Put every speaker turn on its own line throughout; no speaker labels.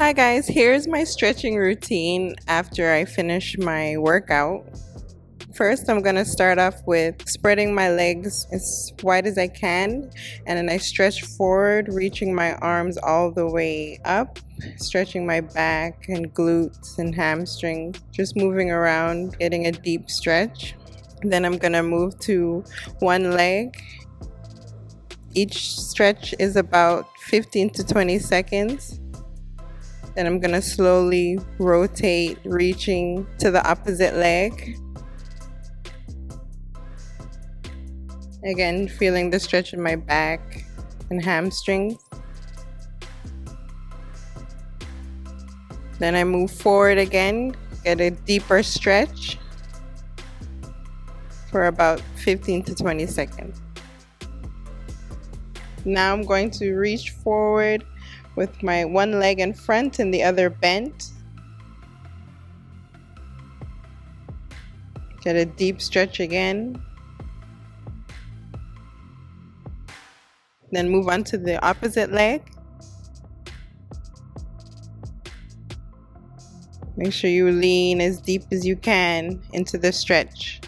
Hi guys, here's my stretching routine after I finish my workout. First, I'm going to start off with spreading my legs as wide as I can, and then I stretch forward, reaching my arms all the way up, stretching my back and glutes and hamstrings, just moving around, getting a deep stretch. Then I'm going to move to one leg. Each stretch is about 15 to 20 seconds. Then I'm going to slowly rotate, reaching to the opposite leg. Again, feeling the stretch in my back and hamstrings. Then I move forward again, get a deeper stretch for about 15 to 20 seconds. Now I'm going to reach forward with my one leg in front and the other bent. Get a deep stretch again. Then move on to the opposite leg. Make sure you lean as deep as you can into the stretch.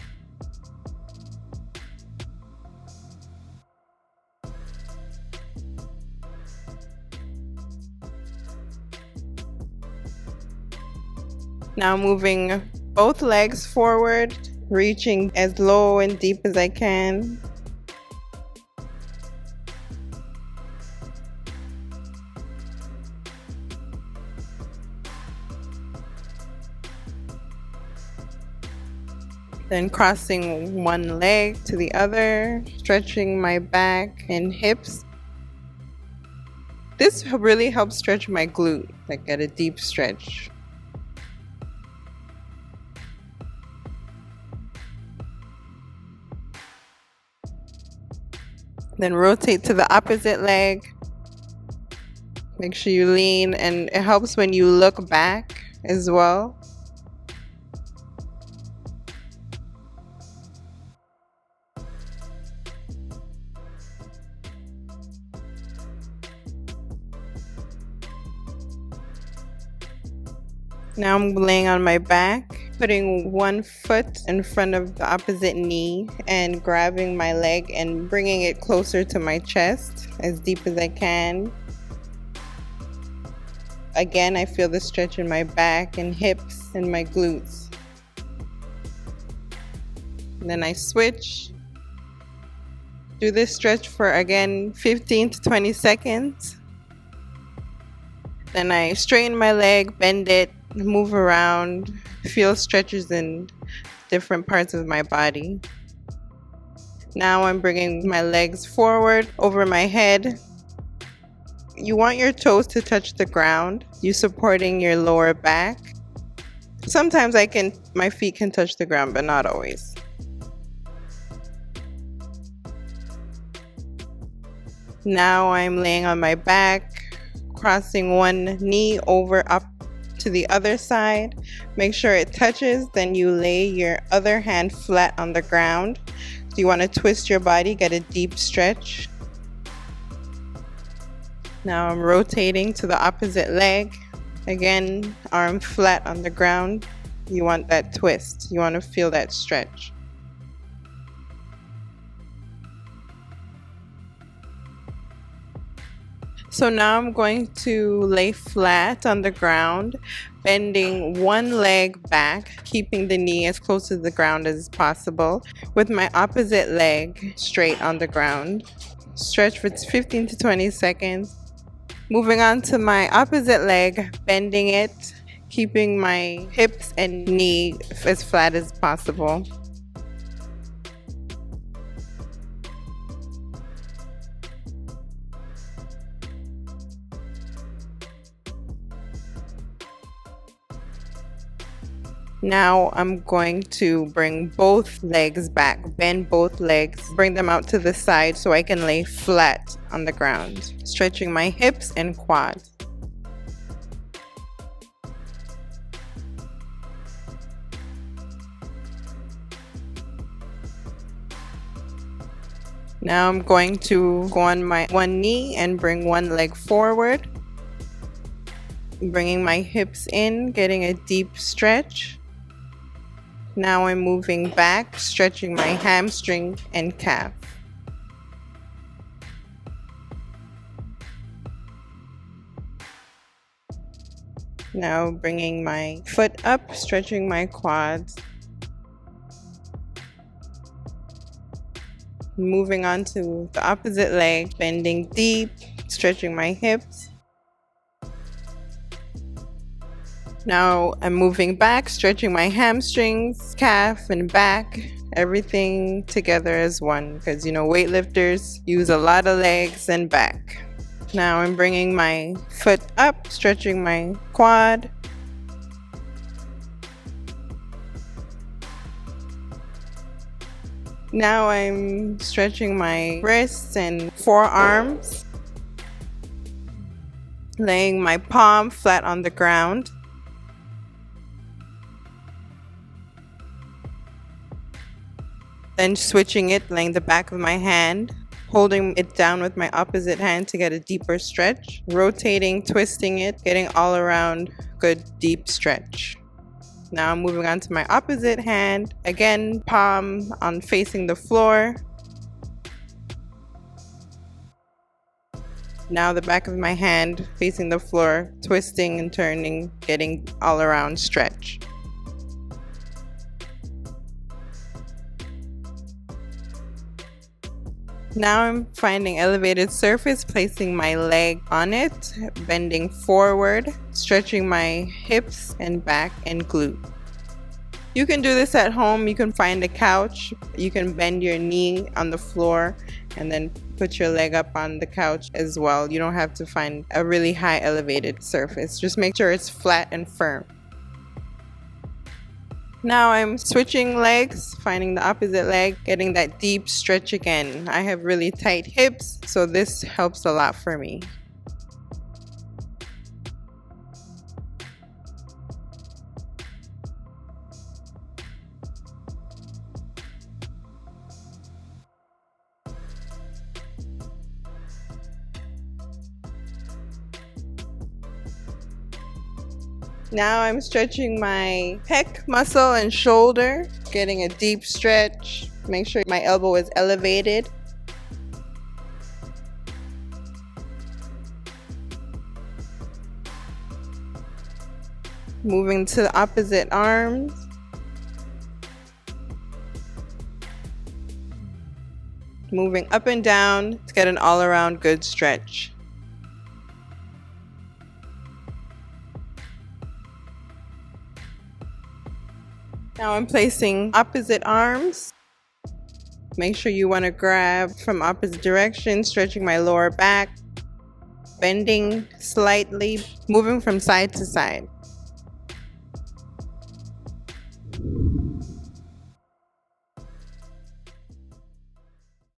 Now moving both legs forward, reaching as low and deep as I can. Then crossing one leg to the other, stretching my back and hips. This really helps stretch my glute, like get a deep stretch. Then rotate to the opposite leg. Make sure you lean, and it helps when you look back as well. Now I'm laying on my back, putting one foot in front of the opposite knee and grabbing my leg and bringing it closer to my chest as deep as I can. Again, I feel the stretch in my back and hips and my glutes. Then I switch. Do this stretch for again 15 to 20 seconds. Then I straighten my leg, bend it, move around, feel stretches in different parts of my body. Now I'm bringing my legs forward over my head. You want your toes to touch the ground. You're supporting your lower back. Sometimes my feet can touch the ground, but not always. Now I'm laying on my back, crossing one knee over up to the other side. Make sure it touches, then you lay your other hand flat on the ground. So you want to twist your body, get a deep stretch. Now I'm rotating to the opposite leg. Again, arm flat on the ground. You want that twist. You want to feel that stretch. So now I'm going to lay flat on the ground, bending one leg back, keeping the knee as close to the ground as possible, with my opposite leg straight on the ground. Stretch for 15 to 20 seconds. Moving on to my opposite leg, bending it, keeping my hips and knee as flat as possible. Now I'm going to bring both legs back, bend both legs, bring them out to the side so I can lay flat on the ground, stretching my hips and quads. Now I'm going to go on my one knee and bring one leg forward. Bringing my hips in, getting a deep stretch. Now I'm moving back, stretching my hamstring and calf. Now bringing my foot up, stretching my quads. Moving on to the opposite leg, bending deep, stretching my hips. Now I'm moving back, stretching my hamstrings, calf, and back, everything together as one, because weightlifters use a lot of legs and back. Now I'm bringing my foot up, stretching my quad. Now I'm stretching my wrists and forearms, laying my palm flat on the ground. Then switching it, laying the back of my hand, holding it down with my opposite hand to get a deeper stretch, rotating, twisting it, getting all around good deep stretch. Now I'm moving on to my opposite hand. Again, palm on facing the floor. Now the back of my hand facing the floor, twisting and turning, getting all around stretch. Now I'm finding elevated surface, placing my leg on it, bending forward, stretching my hips and back and glute. You can do this at home. You can find a couch. You can bend your knee on the floor and then put your leg up on the couch as well. You don't have to find a really high elevated surface. Just make sure it's flat and firm. Now I'm switching legs, finding the opposite leg, getting that deep stretch again. I have really tight hips, so this helps a lot for me. Now I'm stretching my pec muscle and shoulder, getting a deep stretch. Make sure my elbow is elevated. Moving to the opposite arms. Moving up and down to get an all-around good stretch. Now I'm placing opposite arms. Make sure you want to grab from opposite directions, stretching my lower back, bending slightly, moving from side to side.